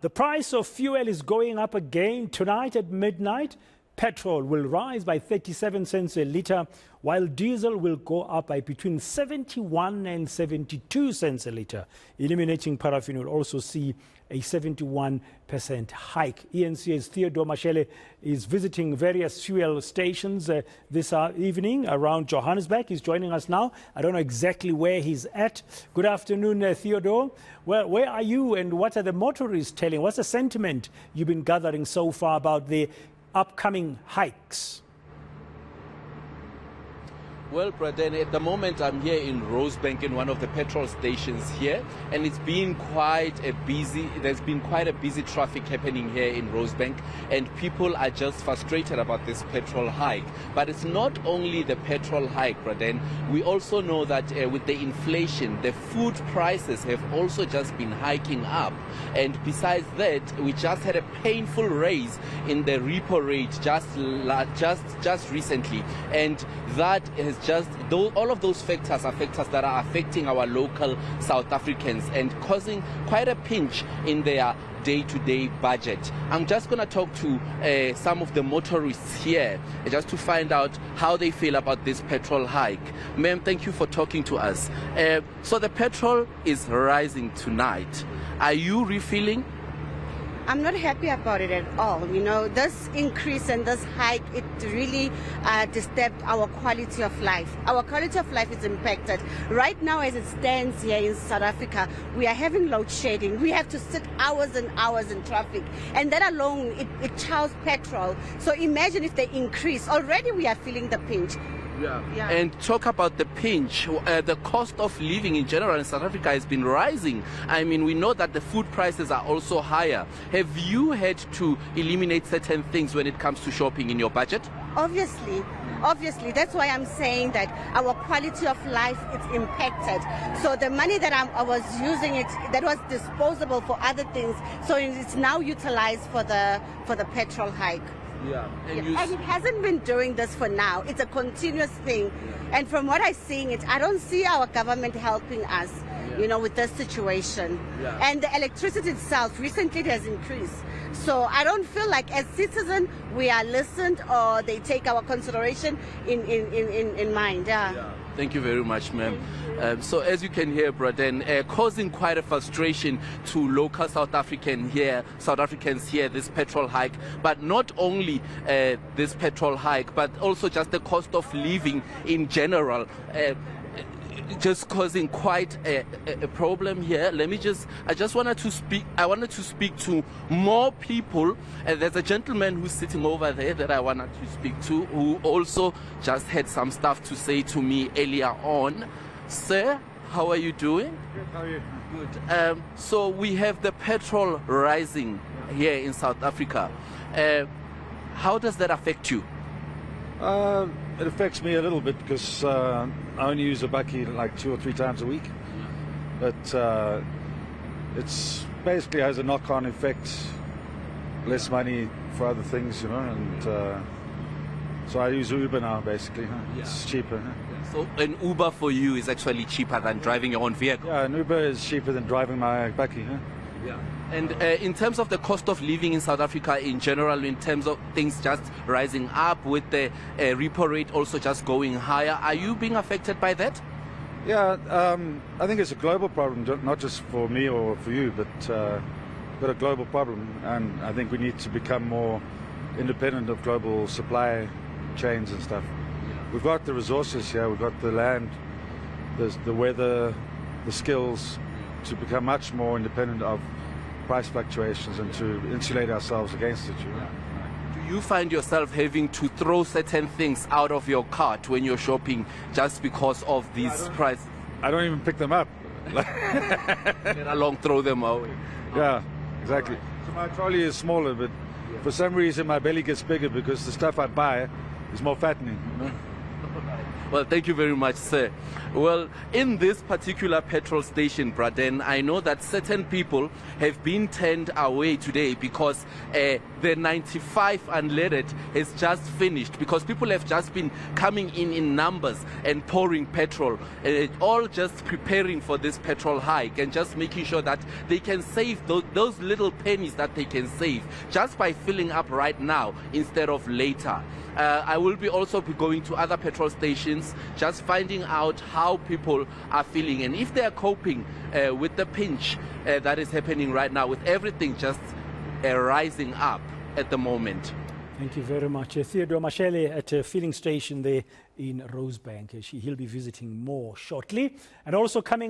The price of fuel is going up again tonight at midnight. Petrol will rise by 37 cents a litre, while diesel will go up by between 71 and 72 cents a litre. Illuminating paraffin will also see a 71% hike. eNCA's Theodor Mashele is visiting various fuel stations this evening around Johannesburg. He's joining us now. I don't know exactly where he's at. Good afternoon, Theodor. Well, where are you and what are the motorists telling? What's the sentiment you've been gathering so far about the upcoming hikes? Well, Braden, at the moment I'm here in Rosebank in one of the petrol stations here, and it's been there's been quite a busy traffic happening here in Rosebank, and people are just frustrated about this petrol hike. But it's not only the petrol hike, Braden. We also know that with the inflation, the food prices have also just been hiking up. And besides that, we just had a painful raise in the repo rate just recently, and that has all of those factors are factors that are affecting our local South Africans and causing quite a pinch in their day-to-day budget. I'm just going to talk to some of the motorists here just to find out how they feel about this petrol hike. Ma'am, thank you for talking to us. So the petrol is rising tonight. Are you refilling? I'm not happy about it at all. You know, this increase and this hike, it really disturbed our quality of life. Our quality of life is impacted. Right now, as it stands here in South Africa, we are having load shedding. We have to sit hours and hours in traffic. And that alone, it chows petrol. So imagine if they increase. Already we are feeling the pinch. Yeah. And talk about the pinch. The cost of living in general in South Africa has been rising. I mean, we know that the food prices are also higher. Have you had to eliminate certain things when it comes to shopping in your budget? Obviously. That's why I'm saying that our quality of life is impacted. So the money that I was using, that was disposable for other things, so it's now utilized for the petrol hike. Yeah. And it hasn't been doing this for now. It's a continuous thing. Yeah. And from what I'm seeing, I don't see our government helping us, you know, with this situation. Yeah. And the electricity itself, recently it has increased. So I don't feel like as citizens we are listened or they take our consideration in mind. Yeah. Thank you very much, ma'am. So as you can hear, Braden, causing quite a frustration to local South Africans here, this petrol hike. But not only this petrol hike, but also just the cost of living in general. Just causing quite a problem here. I wanted to speak to more people. There's a gentleman who's sitting over there that I wanted to speak to, who also just had some stuff to say to me earlier on. Sir, how are you doing? Good, how are you? Good. So we have the petrol rising here in South Africa. How does that affect you? It affects me a little bit because I only use a bakkie like 2 or 3 times a week. But it's basically has a knock-on effect, less money for other things, you know, and so I use Uber now basically. It's cheaper. So an Uber for you is actually cheaper than driving your own vehicle? Yeah, an Uber is cheaper than driving my bakkie. Yeah. And in terms of the cost of living in South Africa in general, in terms of things just rising up with the repo rate also just going higher, are you being affected by that? Yeah, I think it's a global problem, not just for me or for you, but a global problem. And I think we need to become more independent of global supply chains and stuff. We've got the resources here, we've got the land, the weather, the skills to become much more independent of price fluctuations and to insulate ourselves against it. You know? Do you find yourself having to throw certain things out of your cart when you're shopping just because of these prices? I don't even pick them up. Let alone throw them away. Yeah, exactly. So my trolley is smaller, but for some reason my belly gets bigger because the stuff I buy is more fattening. You know? Well, thank you very much, sir. Well, in this particular petrol station, Braden, I know that certain people have been turned away today because the 95 unleaded has just finished, because people have just been coming in numbers and pouring petrol, all just preparing for this petrol hike and just making sure that they can save those little pennies that they can save just by filling up right now instead of later. I will also be going to other petrol stations, just finding out how people are feeling and if they are coping with the pinch that is happening right now, with everything just rising up at the moment. Thank you very much. Theodor Mashele at a filling station there in Rosebank. He'll be visiting more shortly. And also coming